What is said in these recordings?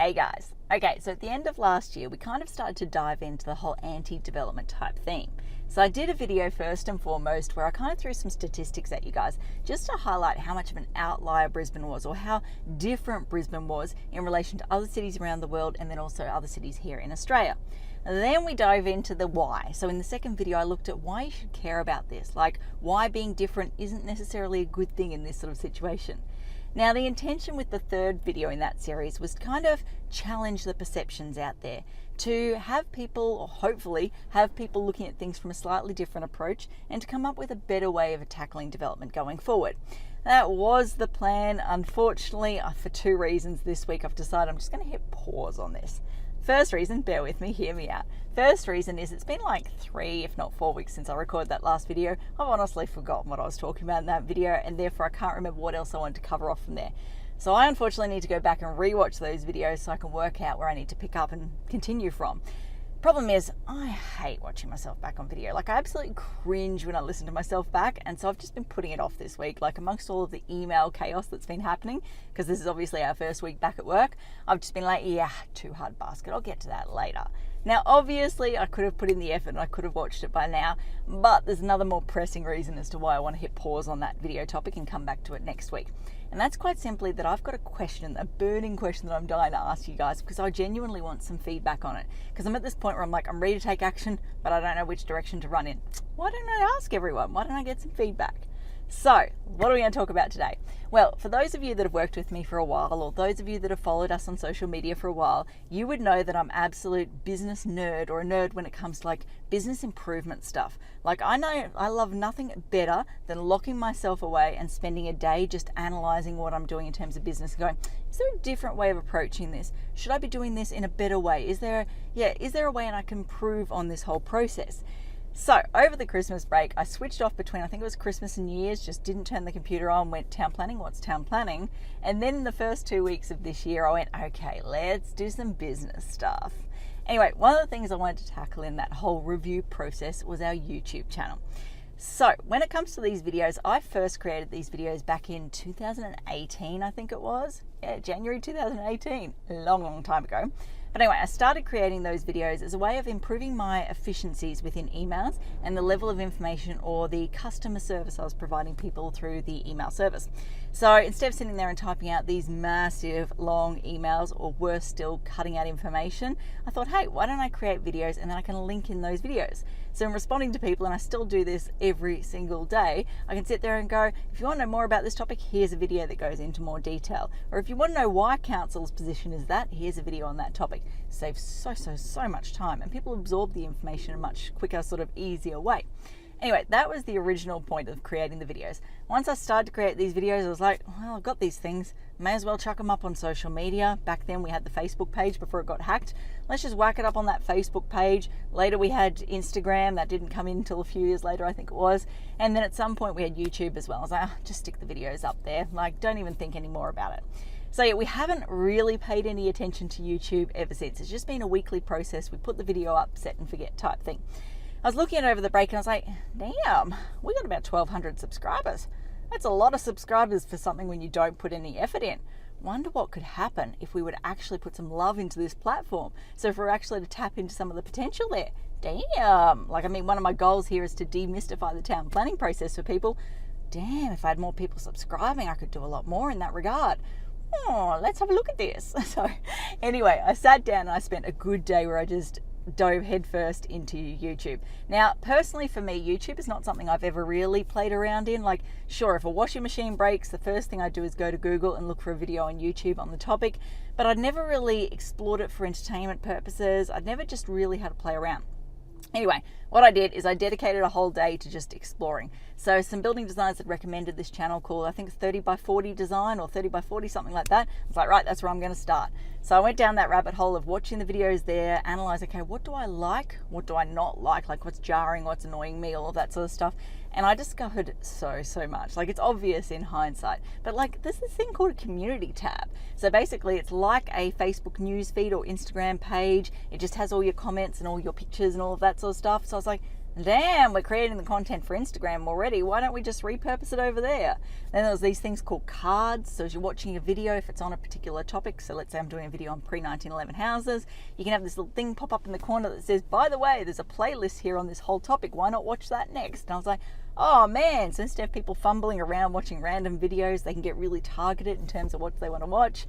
Hey guys. Okay, so at the end of last year, we kind of started to dive into the whole anti-development type theme. So I did a video first and foremost where I kind of threw some statistics at you guys just to highlight how much of an outlier Brisbane was, or how different Brisbane was in relation to other cities around the world and then also other cities here in Australia. And then we dive into the why. So in the second video, I looked at why you should care about this, like why being different isn't necessarily a good thing in this sort of situation. Now, the intention with the third video in that series was to kind of challenge the perceptions out there, to have people, or hopefully have people, looking at things from a slightly different approach and to come up with a better way of tackling development going forward. That was the plan. Unfortunately, for two reasons this week, I've decided I'm just going to hit pause on this. First reason, bear with me, hear me out. First reason is it's been like 3, if not 4 weeks since I recorded that last video. I've honestly forgotten what I was talking about in that video, and therefore I can't remember what else I wanted to cover off from there. So I unfortunately need to go back and rewatch those videos so I can work out where I need to pick up and continue from. Problem is, I hate watching myself back on video. Like, I absolutely cringe when I listen to myself back, and so I've just been putting it off this week. Like, amongst all of the email chaos that's been happening, because this is obviously our first week back at work, I've just been like, yeah, too hard basket, I'll get to that later. Now, obviously, I could have put in the effort and I could have watched it by now, but there's another more pressing reason as to why I want to hit pause on that video topic and come back to it next week. And that's quite simply that I've got a question, a burning question that I'm dying to ask you guys, because I genuinely want some feedback on it. Because I'm at this point where I'm like, I'm ready to take action, but I don't know which direction to run in. Why don't I ask everyone? Why don't I get some feedback? So, what are we going to talk about today? Well, for those of you that have worked with me for a while, or those of you that have followed us on social media for a while, you would know that I'm absolute business nerd, or a nerd when it comes to like business improvement stuff. Like, I know I love nothing better than locking myself away and spending a day just analyzing what I'm doing in terms of business and going, is there a different way of approaching this? Should I be doing this in a better way? Is there a way and I can improve on this whole process? So, over the Christmas break, I switched off between, I think it was Christmas and New Year's, just didn't turn the computer on, went town planning, what's town planning? And then in the first 2 weeks of this year, I went, okay, let's do some business stuff. Anyway, one of the things I wanted to tackle in that whole review process was our YouTube channel. So, when it comes to these videos, I first created these videos back in 2018, I think it was. Yeah, January 2018, a long time ago. But anyway, I started creating those videos as a way of improving my efficiencies within emails and the level of information or the customer service I was providing people through the email service. So instead of sitting there and typing out these massive long emails, or worse still, cutting out information, I thought, hey, why don't I create videos and then I can link in those videos? So in responding to people, and I still do this every single day, I can sit there and go, if you want to know more about this topic, here's a video that goes into more detail. Or if you want to know why council's position is that, here's a video on that topic. Saves so much time, and people absorb the information in a much quicker, sort of easier way. Anyway, that was the original point of creating the videos. Once I started to create these videos, I was like, well, I've got these things, may as well chuck them up on social media. Back then we had the Facebook page before it got hacked. Let's just whack it up on that Facebook page. Later we had Instagram, that didn't come in until a few years later, I think it was. And then at some point we had YouTube as well. I was like, just stick the videos up there. Like, don't even think any more about it. So yeah, we haven't really paid any attention to YouTube ever since. It's just been a weekly process. We put the video up, set and forget type thing. I was looking at it over the break and I was like, damn, we got about 1,200 subscribers. That's a lot of subscribers for something when you don't put any effort in. Wonder what could happen if we would actually put some love into this platform. So if we're actually to tap into some of the potential there. Damn. Like, I mean, one of my goals here is to demystify the town planning process for people. Damn, if I had more people subscribing, I could do a lot more in that regard. Oh, let's have a look at this. So anyway, I sat down and I spent a good day where I just dove headfirst into YouTube. Now, personally for me, YouTube is not something I've ever really played around in. Like, sure, if a washing machine breaks, the first thing I do is go to Google and look for a video on YouTube on the topic, but I'd never really explored it for entertainment purposes. I'd never just really had to play around. Anyway, what I did is I dedicated a whole day to just exploring. So some building designers had recommended this channel called, I think, 30 by 40 design, or 30 by 40, something like that. I was like, right, that's where I'm going to start. So I went down that rabbit hole of watching the videos there, analyze, okay, what do I like? What do I not like? Like, what's jarring, what's annoying me, all of that sort of stuff. And I discovered so much. Like, it's obvious in hindsight, but like, there's this thing called a community tab. So basically it's like a Facebook news feed or Instagram page. It just has all your comments and all your pictures and all of that sort of stuff. So I was like, damn, we're creating the content for Instagram already. Why don't we just repurpose it over there? Then there's these things called cards. So as you're watching a video, if it's on a particular topic, so let's say I'm doing a video on pre-1911 houses, you can have this little thing pop up in the corner that says, by the way, there's a playlist here on this whole topic. Why not watch that next? And I was like, oh man, so instead of people fumbling around watching random videos, they can get really targeted in terms of what they want to watch.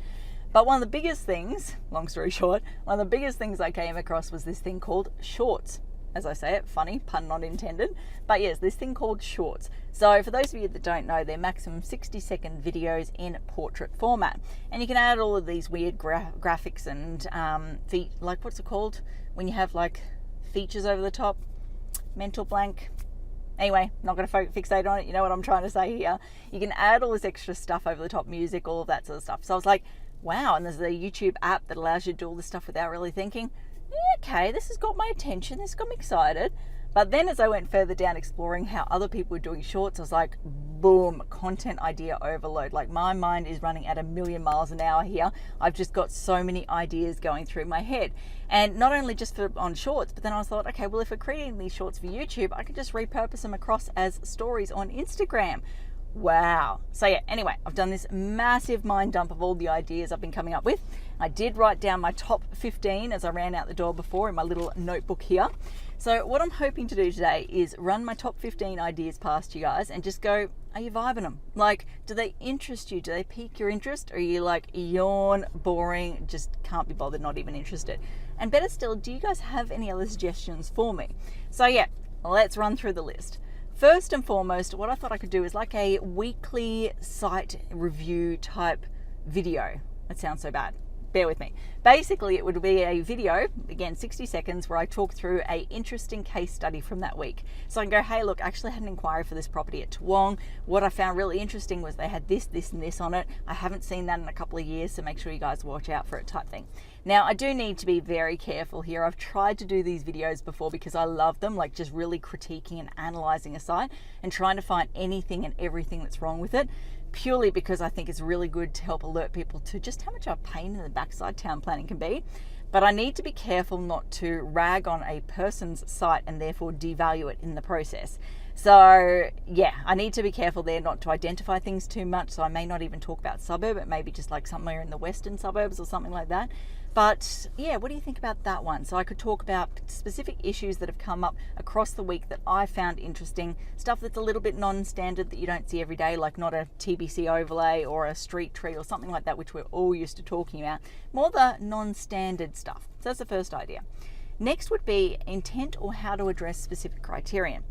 But one of the biggest things, long story short, one of the biggest things I came across was this thing called shorts. As I say it, funny, pun not intended. But yes, this thing called shorts. So for those of you that don't know, they're maximum 60-second videos in portrait format. And you can add all of these weird graphics and, like, what's it called? When you have, like, features over the top? Mental blank. Anyway, not going to fixate on it. You know what I'm trying to say here. You can add all this extra stuff over the top, music, all of that sort of stuff. So I was like, wow, and there's a YouTube app that allows you to do all this stuff without really thinking. Okay, this has got my attention, this got me excited. But then as I went further down exploring how other people were doing shorts, I was like, boom, content idea overload. Like my mind is running at 1,000,000 miles an hour here. I've just got so many ideas going through my head. And not only just on shorts, but then I thought, okay, well, if we're creating these shorts for YouTube, I could just repurpose them across as stories on Instagram. Wow. So yeah, anyway, I've done this massive mind dump of all the ideas I've been coming up with. I did write down my top 15 as I ran out the door before in my little notebook here. So what I'm hoping to do today is run my top 15 ideas past you guys and just go, are you vibing them? Like, do they interest you? Do they pique your interest? Or are you like, yawn, boring, just can't be bothered, not even interested? And better still, do you guys have any other suggestions for me? So yeah, let's run through the list. First and foremost, what I thought I could do is like a weekly site review type video. That sounds so bad. Bear with me. Basically, it would be a video, again, 60 seconds, where I talk through a interesting case study from that week. So I can go, hey, look, I actually had an inquiry for this property at Toowong. What I found really interesting was they had this, this, and this on it. I haven't seen that in a couple of years, so make sure you guys watch out for it type thing. Now, I do need to be very careful here. I've tried to do these videos before because I love them, like just really critiquing and analyzing a site and trying to find anything and everything that's wrong with it, purely because I think it's really good to help alert people to just how much of a pain in the backside town planning can be. But I need to be careful not to rag on a person's site and therefore devalue it in the process. So yeah, I need to be careful there not to identify things too much. So I may not even talk about suburb. It may be just like somewhere in the western suburbs or something like that. But yeah, what do you think about that one? So I could talk about specific issues that have come up across the week that I found interesting, stuff that's a little bit non-standard that you don't see every day, like not a TBC overlay or a street tree or something like that, which we're all used to talking about, more the non-standard stuff. So that's the first idea. Next would be intent or how to address specific criterion.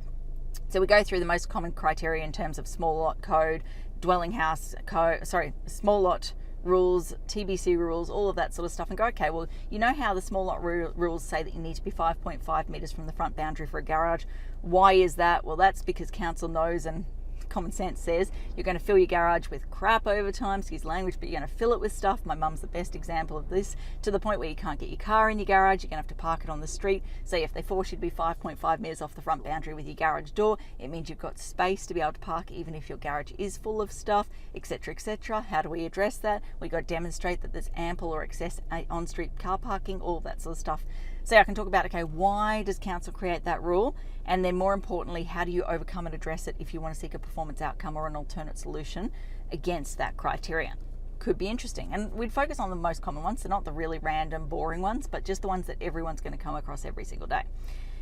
So we go through the most common criteria in terms of small lot code, dwelling house code, small lot rules, TBC rules, all of that sort of stuff, and go, okay, well, you know how the small lot rules say that you need to be 5.5 metres from the front boundary for a garage. Why is that? Well, that's because council knows and common sense says you're going to fill your garage with crap over time, excuse language, but you're going to fill it with stuff. My mum's the best example of this, to the point where you can't get your car in your garage, you're going to have to park it on the street. So if they force you to be 5.5 metres off the front boundary with your garage door, it means you've got space to be able to park even if your garage is full of stuff, etc, etc. How do we address that? We got to demonstrate that there's ample or excess on-street car parking, all of that sort of stuff. So I can talk about, okay, why does council create that rule? And then more importantly, how do you overcome and address it if you want to seek a performance outcome or an alternate solution against that criterion? Could be interesting. And we'd focus on the most common ones, so not the really random, boring ones, but just the ones that everyone's going to come across every single day.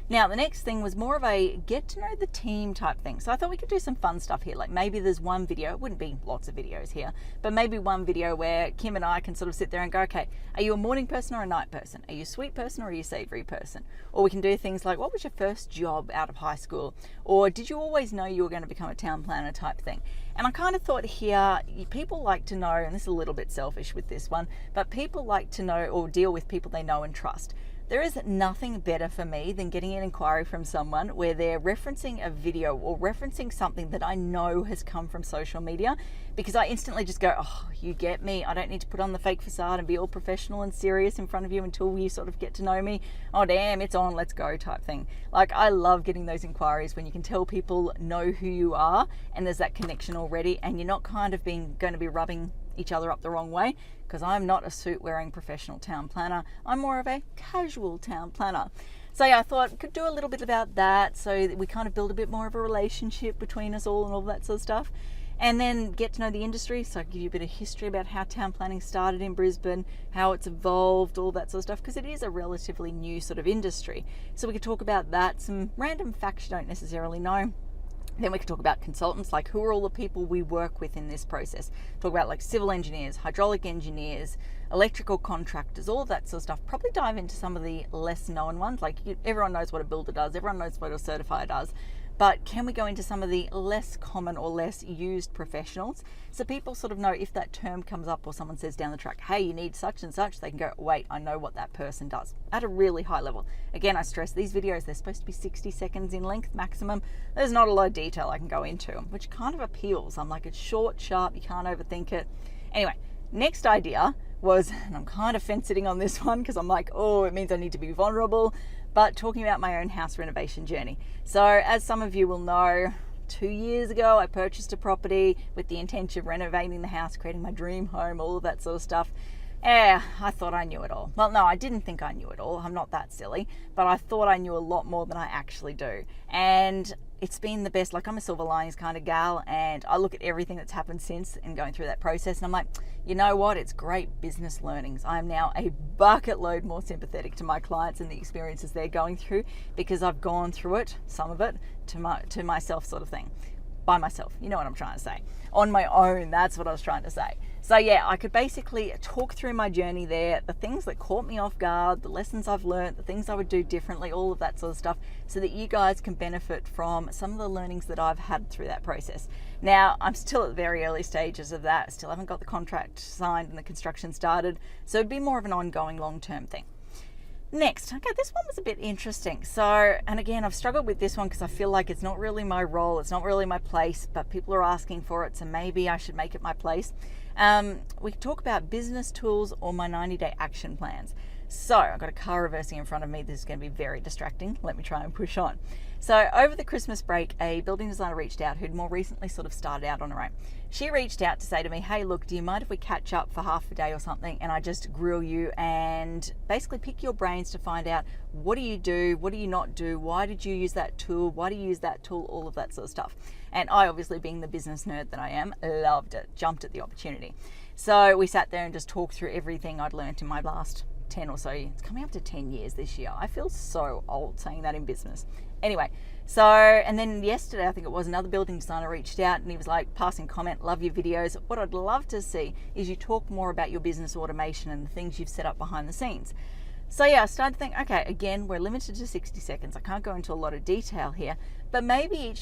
Now, the next thing was more of a get to know the team type thing. So I thought we could do some fun stuff here. Like maybe there's one video, it wouldn't be lots of videos here, but maybe one video where Kim and I can sort of sit there and go, okay, are you a morning person or a night person? Are you a sweet person or are you a savory person? Or we can do things like, what was your first job out of high school? Or did you always know you were going to become a town planner type thing? And I kind of thought here, people like to know, and this is a little bit selfish with this one, but people like to know or deal with people they know and trust. There is nothing better for me than getting an inquiry from someone where they're referencing a video or referencing something that I know has come from social media, because I instantly just go, oh, you get me. I don't need to put on the fake facade and be all professional and serious in front of you until you sort of get to know me. Oh, damn, it's on, let's go type thing. Like, I love getting those inquiries when you can tell people know who you are and there's that connection already, and you're not kind of going to be rubbing each other up the wrong way, because I'm not a suit wearing professional town planner. I'm more of a casual town planner. So yeah, I thought we could do a little bit about that so that we kind of build a bit more of a relationship between us all and all that sort of stuff. And then get to know the industry, so I can give you a bit of history about how town planning started in Brisbane, how it's evolved, all that sort of stuff, because it is a relatively new sort of industry. So we could talk about that, some random facts you don't necessarily know. Then we could talk about consultants, like who are all the people we work with in this process. Talk about like civil engineers, hydraulic engineers, electrical contractors, all of that sort of stuff. Probably dive into some of the less known ones, like everyone knows what a builder does, everyone knows what a certifier does. But can we go into some of the less common or less used professionals so people sort of know if that term comes up or someone says down the track, hey, you need such and such, they can go, wait, I know what that person does at a really high level. Again, I stress these videos, they're supposed to be 60 seconds in length maximum. There's not a lot of detail I can go into, which kind of appeals. I'm like, it's short, sharp, you can't overthink it. Anyway, next idea was, and I'm kind of fence-sitting on this one because I'm like, oh, it means I need to be vulnerable, but talking about my own house renovation journey. So as some of you will know, 2 years ago, I purchased a property with the intention of renovating the house, creating my dream home, all of that sort of stuff. Yeah, I thought I knew it all. Well, no, I didn't think I knew it all. I'm not that silly, but I thought I knew a lot more than I actually do. And it's been the best. Like, I'm a silver linings kind of gal, and I look at everything that's happened since and going through that process, and I'm like, you know what? It's great business learnings. I am now a bucket load more sympathetic to my clients and the experiences they're going through because I've gone through it, some of it, to myself sort of thing. By myself, you know what I'm trying to say. On my own, that's what I was trying to say. So yeah, I could basically talk through my journey there, the things that caught me off guard, the lessons I've learned, the things I would do differently, all of that sort of stuff, so that you guys can benefit from some of the learnings that I've had through that process. Now, I'm still at the very early stages of that, still haven't got the contract signed and the construction started, so it'd be more of an ongoing long-term thing. Next, okay, this one was a bit interesting. So, and again, I've struggled with this one because I feel like it's not really my role, it's not really my place, but people are asking for it, so maybe I should make it my place. We can talk about business tools or my 90-day action plans. So, I've got a car reversing in front of me. This is going to be very distracting. Let me try and push on. So, over the Christmas break, a building designer reached out who'd more recently sort of started out on her own. She reached out to say to me, hey, look, do you mind if we catch up for half a day or something and I just grill you and basically pick your brains to find out what do you do, what do you not do, why did you use that tool, why do you use that tool, all of that sort of stuff. And I, obviously being the business nerd that I am, loved it, jumped at the opportunity. So we sat there and just talked through everything I'd learned in my last 10 or so, it's coming up to 10 years this year. I feel so old saying that in business. Anyway, so, and then yesterday, I think it was, another building designer reached out and he was like, passing comment, love your videos. What I'd love to see is you talk more about your business automation and the things you've set up behind the scenes. So yeah, I started to think, okay, again, we're limited to 60 seconds. I can't go into a lot of detail here, but maybe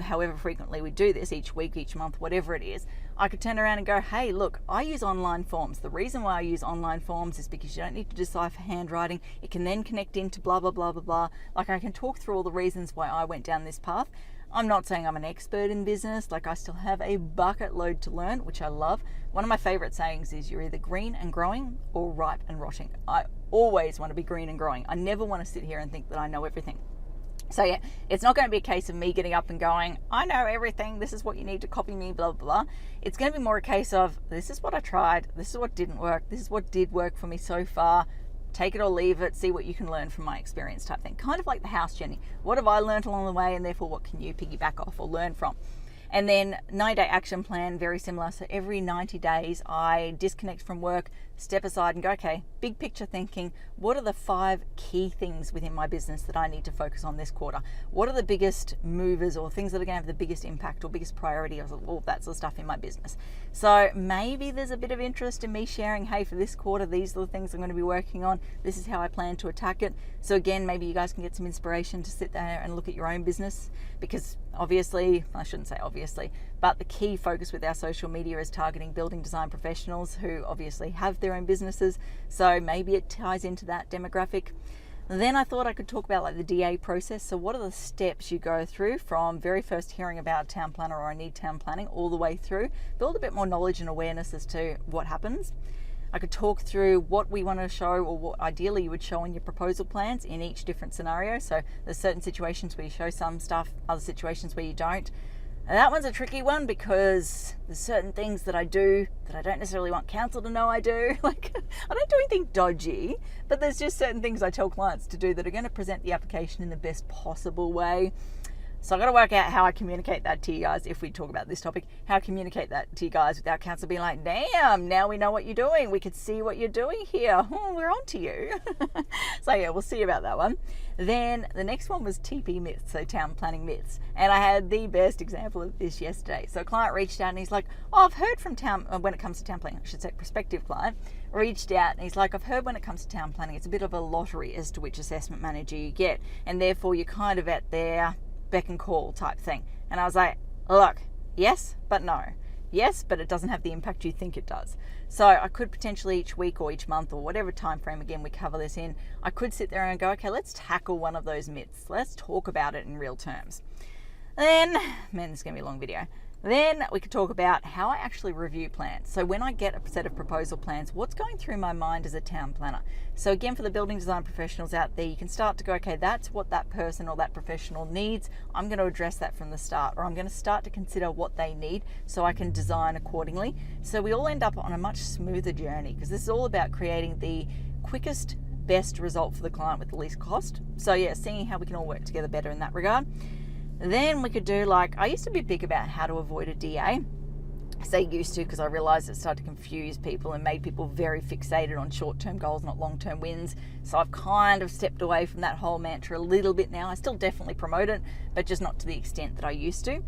however frequently we do this, each week, each month, whatever it is, I could turn around and go, hey, look, I use online forms. The reason why I use online forms is because you don't need to decipher handwriting. It can then connect into blah, blah, blah, blah, blah. Like, I can talk through all the reasons why I went down this path. I'm not saying I'm an expert in business. Like, I still have a bucket load to learn, which I love. One of my favorite sayings is you're either green and growing or ripe and rotting. I always want to be green and growing. I never want to sit here and think that I know everything. So yeah, it's not going to be a case of me getting up and going, I know everything, this is what you need to copy me, blah, blah, blah. It's going to be more a case of, this is what I tried, this is what didn't work, this is what did work for me so far. Take it or leave it, see what you can learn from my experience type thing. Kind of like the house journey. What have I learned along the way, and therefore what can you piggyback off or learn from? And then 90-day action plan, very similar. So every 90 days, I disconnect from work, step aside and go, okay, big picture thinking, what are the 5 key things within my business that I need to focus on this quarter? What are the biggest movers or things that are going to have the biggest impact or biggest priority or all that sort of stuff in my business? So maybe there's a bit of interest in me sharing, hey, for this quarter, these are the things I'm going to be working on. This is how I plan to attack it. So again, maybe you guys can get some inspiration to sit there and look at your own business, because obviously, I shouldn't say obviously, but the key focus with our social media is targeting building design professionals who obviously have their own businesses. So maybe it ties into that demographic. Then I thought I could talk about like the DA process. So what are the steps you go through from very first hearing about a town planner or I need town planning all the way through, build a bit more knowledge and awareness as to what happens. I could talk through what we want to show or what ideally you would show in your proposal plans in each different scenario. So there's certain situations where you show some stuff, other situations where you don't. And that one's a tricky one because there's certain things that I do that I don't necessarily want council to know I do. Like, I don't do anything dodgy, but there's just certain things I tell clients to do that are going to present the application in the best possible way. So I've got to work out how I communicate that to you guys if we talk about this topic, how I communicate that to you guys without council being like, damn, now we know what you're doing. We can see what you're doing here. Oh, we're on to you. So yeah, we'll see about that one. Then the next one was TP myths, so town planning myths. And I had the best example of this yesterday. So a client reached out and he's like, oh, I've heard from town, when it comes to town planning, I should say prospective client, reached out and he's like, I've heard when it comes to town planning, it's a bit of a lottery as to which assessment manager you get. And therefore you're kind of at their beck and call type thing. And I was like, look, yes, but no. Yes, but it doesn't have the impact you think it does. So I could potentially each week or each month or whatever time frame, again, we cover this in, I could sit there and go, okay, let's tackle one of those myths. Let's talk about it in real terms. Then, man, this is going to be a long video. Then we could talk about how I actually review plans. So when I get a set of proposal plans, what's going through my mind as a town planner? So again, for the building design professionals out there, you can start to go, okay, that's what that person or that professional needs. I'm going to address that from the start, or I'm going to start to consider what they need so I can design accordingly. So we all end up on a much smoother journey because this is all about creating the quickest, best result for the client with the least cost. So yeah, seeing how we can all work together better in that regard. Then we could do, like, I used to be big about how to avoid a DA. I say used to because I realized it started to confuse people and made people very fixated on short-term goals, not long-term wins. So I've kind of stepped away from that whole mantra a little bit now. I still definitely promote it, but just not to the extent that I used to,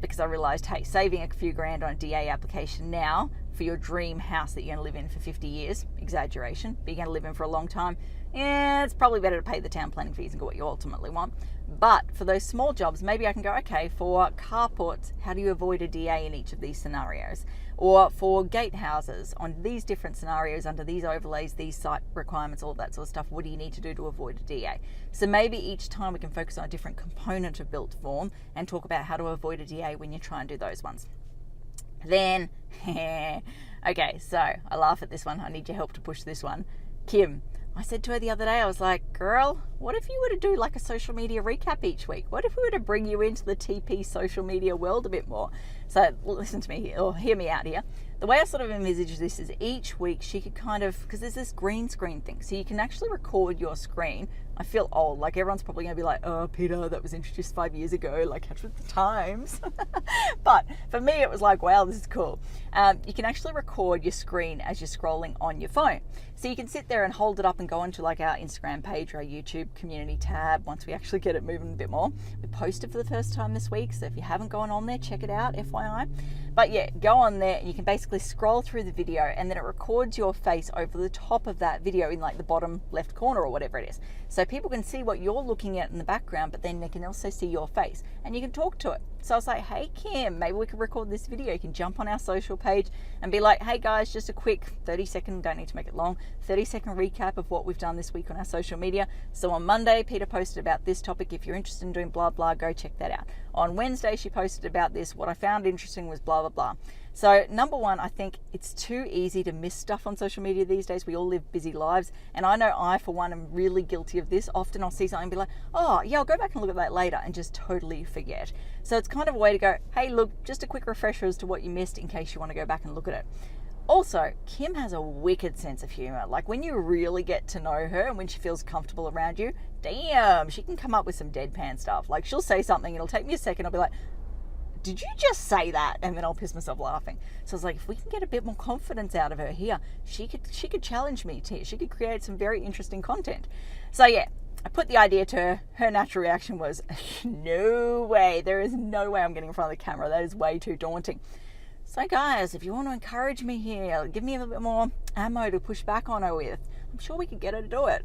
because I realized, hey, saving a few grand on a DA application now for your dream house that you're going to live in for 50 years, exaggeration, but you're going to live in for a long time, yeah, it's probably better to pay the town planning fees and get what you ultimately want. But for those small jobs, maybe I can go, okay, for carports, how do you avoid a DA in each of these scenarios? Or for gatehouses, on these different scenarios, under these overlays, these site requirements, all that sort of stuff, what do you need to do to avoid a DA? So maybe each time we can focus on a different component of built form and talk about how to avoid a DA when you try and do those ones. Then, okay, so I laugh at this one. I need your help to push this one. Kim, I said to her the other day, I was like, girl, what if you were to do like a social media recap each week? What if we were to bring you into the TP social media world a bit more? So listen to me, or hear me out here. The way I sort of envisage this is each week she could kind of, because there's this green screen thing, so you can actually record your screen. I feel old, like everyone's probably going to be like, oh, Peter, that was introduced 5 years ago, like catch with the times. But for me, it was like, wow, this is cool. You can actually record your screen as you're scrolling on your phone. So you can sit there and hold it up and go onto like our Instagram page or our YouTube community tab once we actually get it moving a bit more. We posted for the first time this week, so if you haven't gone on there, check it out, FYI. But yeah, go on there and you can basically scroll through the video and then it records your face over the top of that video in like the bottom left corner or whatever it is. So people can see what you're looking at in the background, but then they can also see your face and you can talk to it. So I was like, hey Kim, maybe we could record this video. You can jump on our social page and be like, hey guys, just a quick 30-second, don't need to make it long, 30-second recap of what we've done this week on our social media. So on Monday, Peter posted about this topic. If you're interested in doing blah, blah, go check that out. On Wednesday, she posted about this. What I found interesting was blah, blah, blah. So number one, I think it's too easy to miss stuff on social media these days. We all live busy lives. And I know I, for one, am really guilty of this. Often I'll see something and be like, oh, yeah, I'll go back and look at that later and just totally forget. So it's kind of a way to go, hey, look, just a quick refresher as to what you missed in case you want to go back and look at it. Also, Kim has a wicked sense of humor. Like when you really get to know her and when she feels comfortable around you, damn, she can come up with some deadpan stuff. Like she'll say something, it'll take me a second, I'll be like, did you just say that? And then I'll piss myself laughing. So I was like, if we can get a bit more confidence out of her here, she could challenge me. She could create some very interesting content. So yeah, I put the idea to her. Her natural reaction was, no way. There is no way I'm getting in front of the camera. That is way too daunting. So guys, if you want to encourage me here, give me a little bit more ammo to push back on her with, I'm sure we could get her to do it.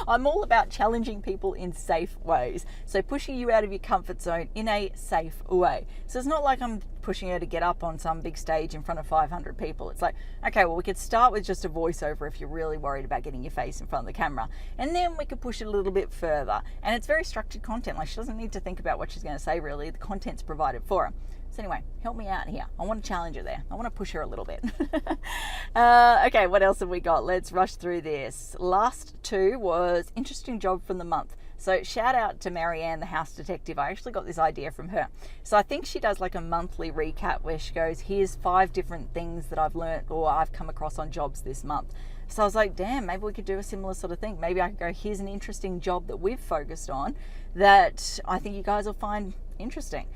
I'm all about challenging people in safe ways. So pushing you out of your comfort zone in a safe way. So it's not like I'm pushing her to get up on some big stage in front of 500 people. It's like, okay, well, we could start with just a voiceover if you're really worried about getting your face in front of the camera. And then we could push it a little bit further. And it's very structured content. Like she doesn't need to think about what she's going to say really. The content's provided for her. So anyway, help me out here. I want to challenge her there. I want to push her a little bit. Okay, what else have we got? Let's rush through this. Last two was interesting job from the month. So shout out to Marianne, the house detective. I actually got this idea from her. So I think she does like a monthly recap where she goes, here's 5 different things that I've learned or I've come across on jobs this month. So I was like, damn, maybe we could do a similar sort of thing. Maybe I could go, here's an interesting job that we've focused on that I think you guys will find interesting.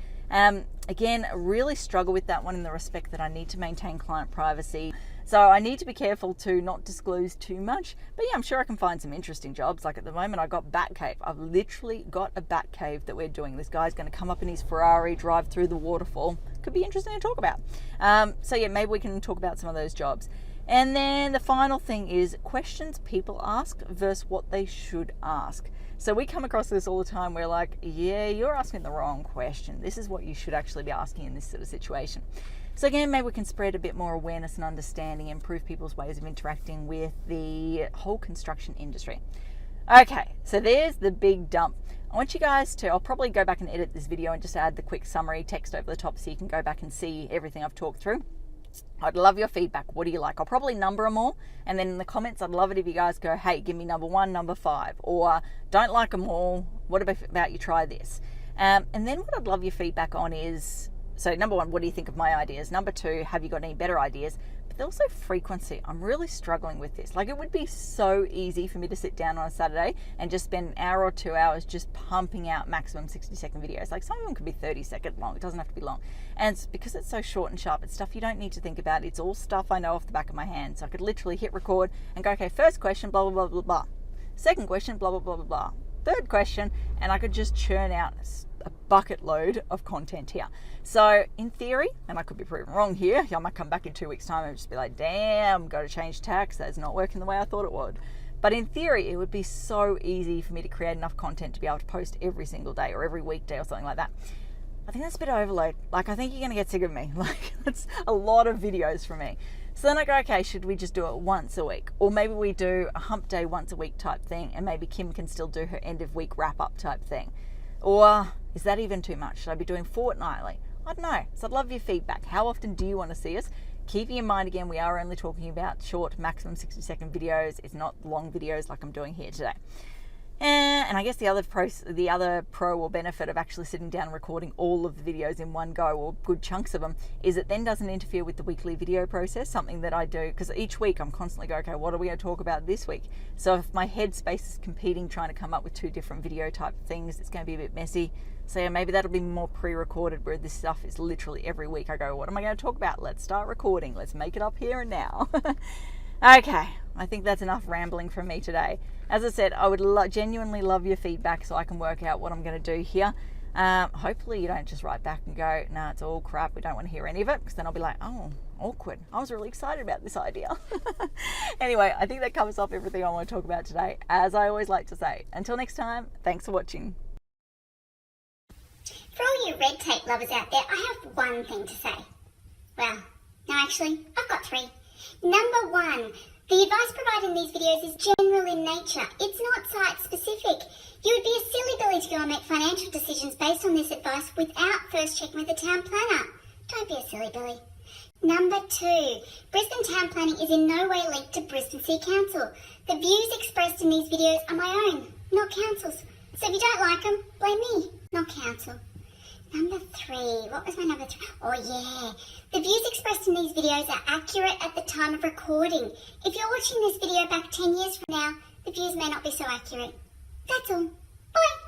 Again, really struggle with that one in the respect that I need to maintain client privacy. So I need to be careful to not disclose too much. But yeah, I'm sure I can find some interesting jobs. Like at the moment, I got bat cave. I've literally got a bat cave that we're doing. This guy's going to come up in his Ferrari, drive through the waterfall. Could be interesting to talk about. So yeah, maybe we can talk about some of those jobs. And then the final thing is questions people ask versus what they should ask. So we come across this all the time. We're like, yeah, you're asking the wrong question. This is what you should actually be asking in this sort of situation. So again, maybe we can spread a bit more awareness and understanding, improve people's ways of interacting with the whole construction industry. Okay, so there's the big dump. I want you guys to, I'll probably go back and edit this video and just add the quick summary text over the top so you can go back and see everything I've talked through. I'd love your feedback. What do you like? I'll probably number them all. And then in the comments, I'd love it if you guys go, hey, give me number 1, number 5. Or don't like them all. What about you try this? And then what I'd love your feedback on is, so number 1, what do you think of my ideas? Number 2, have you got any better ideas? But also frequency. I'm really struggling with this. Like it would be so easy for me to sit down on a Saturday and just spend an hour or 2 hours just pumping out maximum 60-second videos. Like some of them could be 30-second long. It doesn't have to be long. And it's because it's so short and sharp, it's stuff you don't need to think about. It's all stuff I know off the back of my hand. So I could literally hit record and go, okay, first question, blah, blah, blah, blah, blah. Second question, blah, blah, blah, blah, blah. Third question, and I could just churn out a bucket load of content here. So in theory, and I could be proven wrong here, I might come back in 2 weeks time and just be like, damn, got to change tax. That's not working the way I thought it would. But in theory, it would be so easy for me to create enough content to be able to post every single day or every weekday or something like that. I think that's a bit of overload. Like, I think you're going to get sick of me. Like, that's a lot of videos for me. So then I go, okay, should we just do it once a week? Or maybe we do a hump day once a week type thing, and maybe Kim can still do her end of week wrap up type thing. Or is that even too much? Should I be doing fortnightly? I don't know. So I'd love your feedback. How often do you want to see us? Keeping in mind, again, we are only talking about short, maximum 60-second videos. It's not long videos like I'm doing here today. And I guess the other pro or benefit of actually sitting down and recording all of the videos in one go, or good chunks of them, is it then doesn't interfere with the weekly video process, something that I do, because each week I'm constantly going, okay, what are we going to talk about this week? So if my headspace is competing, trying to come up with 2 different video type things, it's going to be a bit messy. So yeah, maybe that'll be more pre-recorded, where this stuff is literally every week I go, what am I going to talk about? Let's start recording. Let's make it up here and now. Okay, I think that's enough rambling from me today. As I said, I would genuinely love your feedback so I can work out what I'm going to do here. Hopefully you don't just write back and go, nah, it's all crap, we don't want to hear any of it, because then I'll be like, oh, awkward. I was really excited about this idea. Anyway, I think that covers off everything I want to talk about today. As I always like to say, until next time, thanks for watching. For all you red tape lovers out there, I have one thing to say. Well, no, actually, I've got 3. Number 1, the advice provided in these videos is general in nature. It's not site specific. You would be a silly billy to go and make financial decisions based on this advice without first checking with the town planner. Don't be a silly billy. Number 2, Brisbane town planning is in no way linked to Brisbane City Council. The views expressed in these videos are my own, not council's. So if you don't like them, blame me, not council. Number 3, what was my number 3? Oh yeah, the views expressed in these videos are accurate at the time of recording. If you're watching this video back 10 years from now, the views may not be so accurate. That's all. Bye.